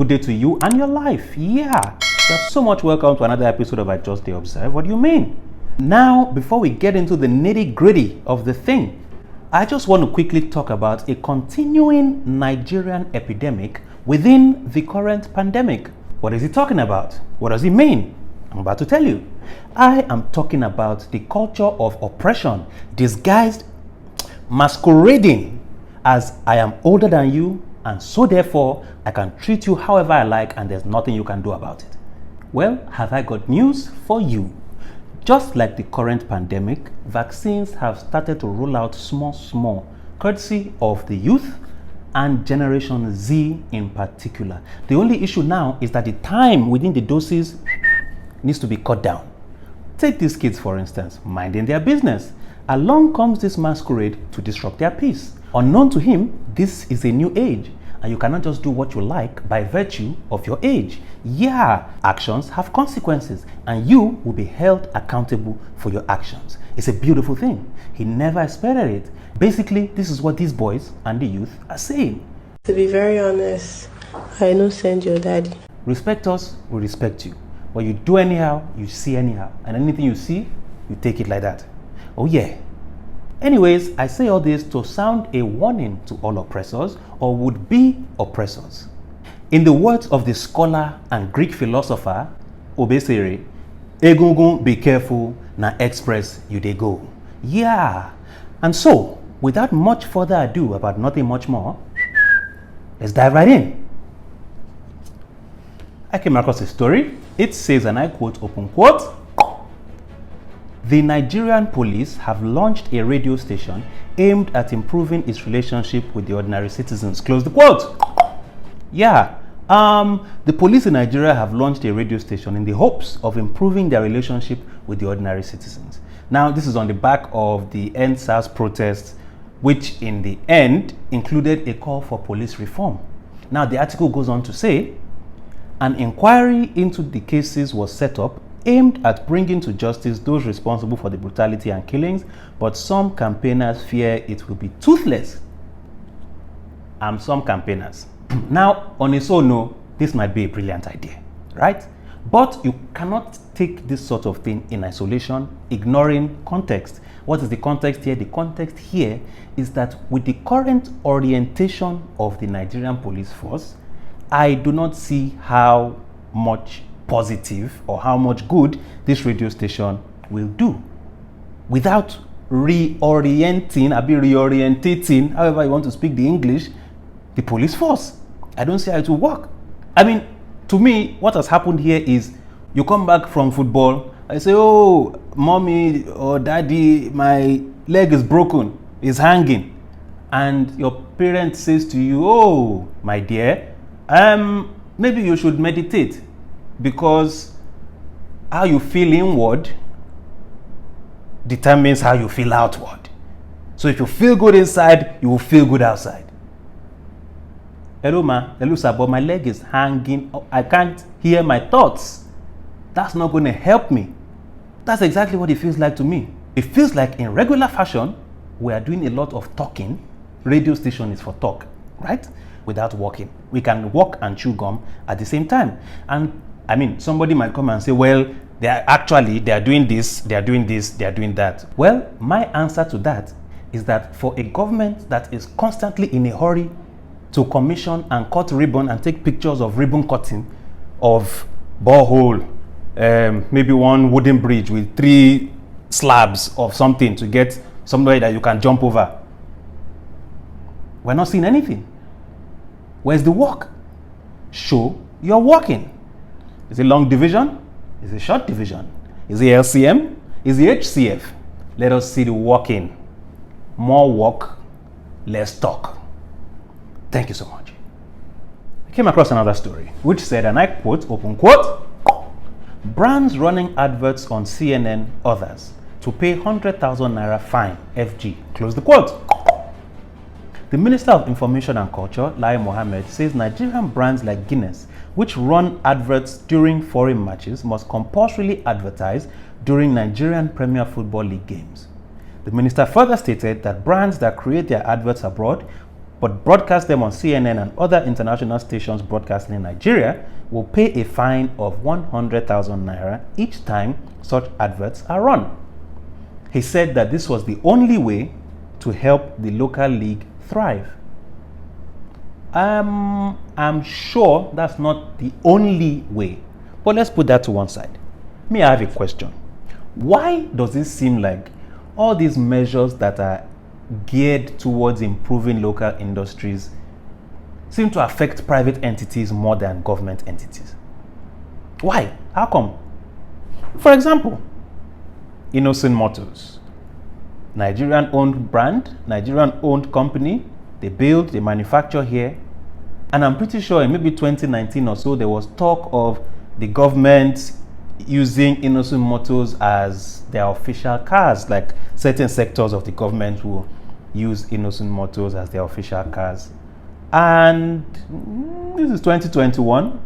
good day to you and your life. Yeah, you're so much welcome to another episode of I Just Dey Observe. What do you mean? Now, before we get into the nitty-gritty of the thing, I just want to quickly talk about a continuing Nigerian epidemic within the current pandemic. What is he talking about? What does he mean? I'm about to tell you. I am talking about the culture of oppression disguised, masquerading as I am older than you, and so therefore I can treat you however I like and there's nothing you can do about it. Well, have I got news for you? Just like the current pandemic, vaccines have started to roll out small, courtesy of the youth and Generation Z in particular. The only issue now is that the time within the doses needs to be cut down. Take these kids, for instance, minding their business. Along comes this masquerade to disrupt their peace. Unknown to him, this is a new age, and you cannot just do what you like by virtue of your age. Yeah, actions have consequences, and you will be held accountable for your actions. It's a beautiful thing. He never expected it. Basically, this is what these boys and the youth are saying. To be very honest, I no send your daddy. Respect us, we respect you. What you do anyhow, you see anyhow. And anything you see, you take it like that. Oh yeah. Anyways, I say all this to sound a warning to all oppressors or would-be oppressors. In the words of the scholar and Greek philosopher Obesere, Egungun, be careful, na express you dey go. Yeah. And so, without much further ado about nothing much more, let's dive right in. I came across a story. It says, and I quote, open quote, "The Nigerian police have launched a radio station aimed at improving its relationship with the ordinary citizens." Close the quote. Yeah, the police in Nigeria have launched a radio station in the hopes of improving their relationship with the ordinary citizens. Now, this is on the back of the End SARS protests, which in the end included a call for police reform. Now, the article goes on to say, an inquiry into the cases was set up aimed at bringing to justice those responsible for the brutality and killings, but some campaigners fear it will be toothless. Some campaigners. Now, on its own, no, this might be a brilliant idea, right? But you cannot take this sort of thing in isolation, ignoring context. What is the context here? The context here is that with the current orientation of the Nigerian police force, I do not see how much positive or how much good this radio station will do without reorientating, however you want to speak the English, the police force. I don't see how it will work. I mean, to me, what has happened here is you come back from football, I say, oh, mommy or daddy, my leg is broken, it's hanging. And your parent says to you, oh, my dear, maybe you should meditate, because how you feel inward determines how you feel outward. So if you feel good inside, you will feel good outside. Hello ma, hello sir, but my leg is hanging. I can't hear my thoughts. That's not going to help me. That's exactly what it feels like to me. It feels like in regular fashion, we are doing a lot of talking. Radio station is for talk, right? Without walking. We can walk and chew gum at the same time. And I mean, somebody might come and say, well, they are doing this, they are doing this, they are doing that. Well, my answer to that is that for a government that is constantly in a hurry to commission and cut ribbon and take pictures of ribbon cutting of borehole, maybe one wooden bridge with 3 slabs of something to get somewhere that you can jump over, we're not seeing anything. Where's the work? Show you're working. Is it long division? Is it short division? Is it LCM? Is it HCF? Let us see the working. More work, less talk. Thank you so much. I came across another story which said, and I quote, open quote, brands running adverts on CNN, others, to pay 100,000 naira fine, FG, close the quote. The Minister of Information and Culture, Lai Mohammed, says Nigerian brands like Guinness, which run adverts during foreign matches, must compulsorily advertise during Nigerian Premier Football League games. The minister further stated that brands that create their adverts abroad but broadcast them on CNN and other international stations broadcasting in Nigeria will pay a fine of 100,000 naira each time such adverts are run. He said that this was the only way to help the local league thrive. I'm sure that's not the only way, but let's put that to one side. Me, I have a question. Why does it seem like all these measures that are geared towards improving local industries seem to affect private entities more than government entities? Why? How come? For example, Innocent Motors, Nigerian-owned brand, Nigerian-owned company. They build, they manufacture here. And I'm pretty sure in maybe 2019 or so, there was talk of the government using Innocent Motors as their official cars. Like certain sectors of the government will use Innocent Motors as their official cars. And this is 2021.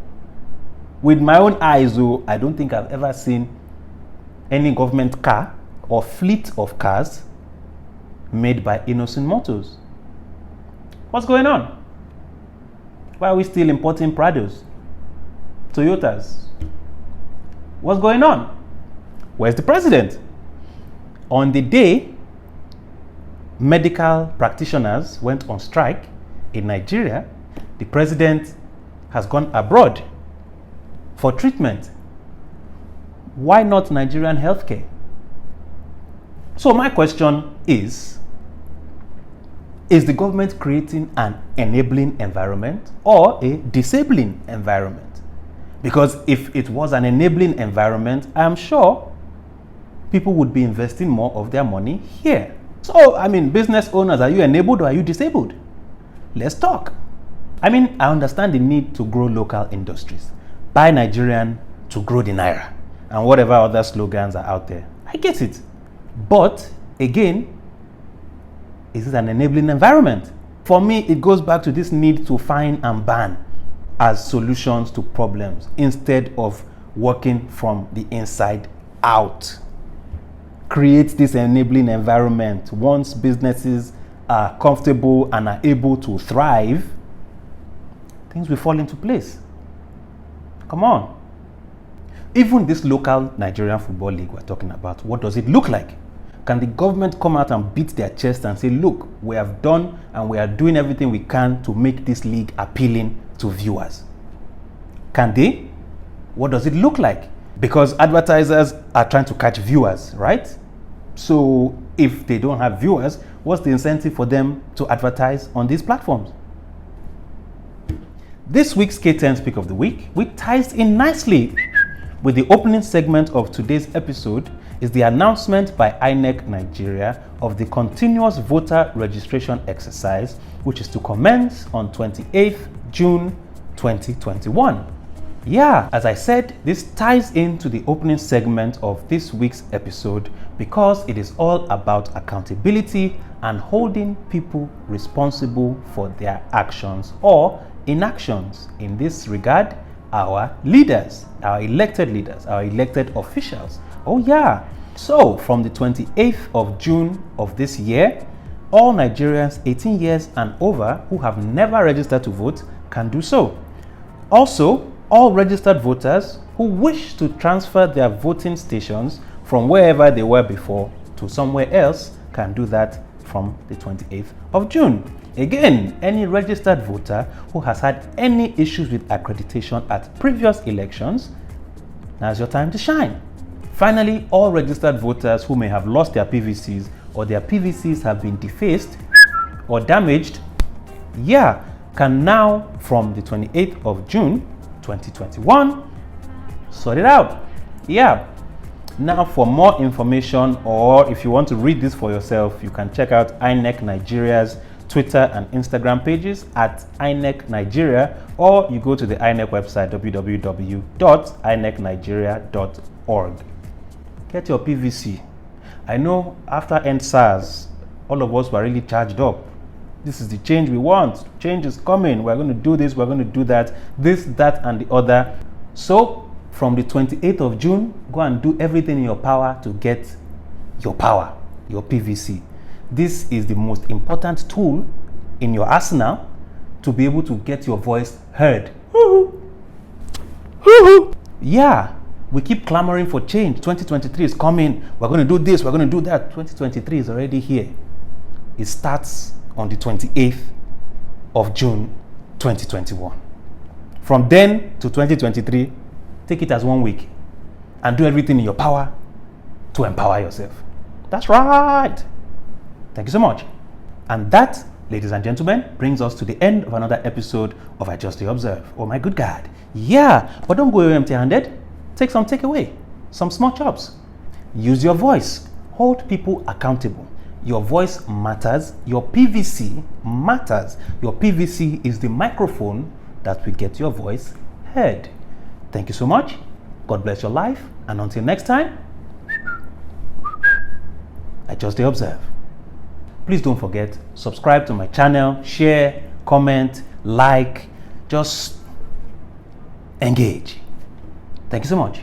With my own eyes, though, I don't think I've ever seen any government car or fleet of cars made by Innocent Motors. What's going on? Why are we still importing Prados, Toyotas? What's going on? Where's the president? On the day medical practitioners went on strike in Nigeria, the president has gone abroad for treatment. Why not Nigerian healthcare? So my question is the government creating an enabling environment or a disabling environment? Because if it was an enabling environment, I'm sure people would be investing more of their money here. So, I mean, business owners, are you enabled or are you disabled? Let's talk. I mean, I understand the need to grow local industries. Buy Nigerian to grow the Naira and whatever other slogans are out there. I get it. But, again, is it an enabling environment? For me, it goes back to this need to find and ban as solutions to problems instead of working from the inside out. Create this enabling environment. Once businesses are comfortable and are able to thrive, things will fall into place. Come on. Even this local Nigerian Football League we're talking about, what does it look like? Can the government come out and beat their chest and say, look, we have done and we are doing everything we can to make this league appealing to viewers? Can they? What does it look like? Because advertisers are trying to catch viewers, right? So if they don't have viewers, what's the incentive for them to advertise on these platforms? This week's K10 Speak of the Week, which ties in nicely with the opening segment of today's episode, is the announcement by INEC Nigeria of the continuous voter registration exercise, which is to commence on 28th June 2021. Yeah, as I said, this ties into the opening segment of this week's episode because it is all about accountability and holding people responsible for their actions or inactions. In this regard, our leaders, our elected officials. Oh yeah. So from the 28th of June of this year, all Nigerians 18 years and over who have never registered to vote can do so. Also, all registered voters who wish to transfer their voting stations from wherever they were before to somewhere else can do that from the 28th of June. Again, any registered voter who has had any issues with accreditation at previous elections, now's your time to shine. Finally, all registered voters who may have lost their PVCs or their PVCs have been defaced or damaged, can now, from the 28th of June 2021, sort it out. Now, for more information, or if you want to read this for yourself, you can check out INEC Nigeria's Twitter and Instagram pages at INEC Nigeria, or you go to the INEC website www.inecnigeria.org. Get your PVC. I know after EndSARS, all of us were really charged up. This is the change we want. Change is coming. We're going to do this, we're going to do that, this, that, and the other. So, from the 28th of June, go and do everything in your power to get your power, your PVC. This is the most important tool in your arsenal to be able to get your voice heard. Yeah, we keep clamoring for change. 2023 is coming. We're going to do this. We're going to do that. 2023 is already here. It starts on the 28th of June, 2021. From then to 2023, take it as 1 week and do everything in your power to empower yourself. That's right. Thank you so much. And that, ladies and gentlemen, brings us to the end of another episode of I Just Observe. Oh my good God. Yeah, but don't go empty-handed. Take some takeaway, some small chops. Use your voice. Hold people accountable. Your voice matters. Your PVC matters. Your PVC is the microphone that will get your voice heard. Thank you so much. God bless your life. And until next time, I Just Observe. Please don't forget, subscribe to my channel, share, comment, like, just engage. Thank you so much.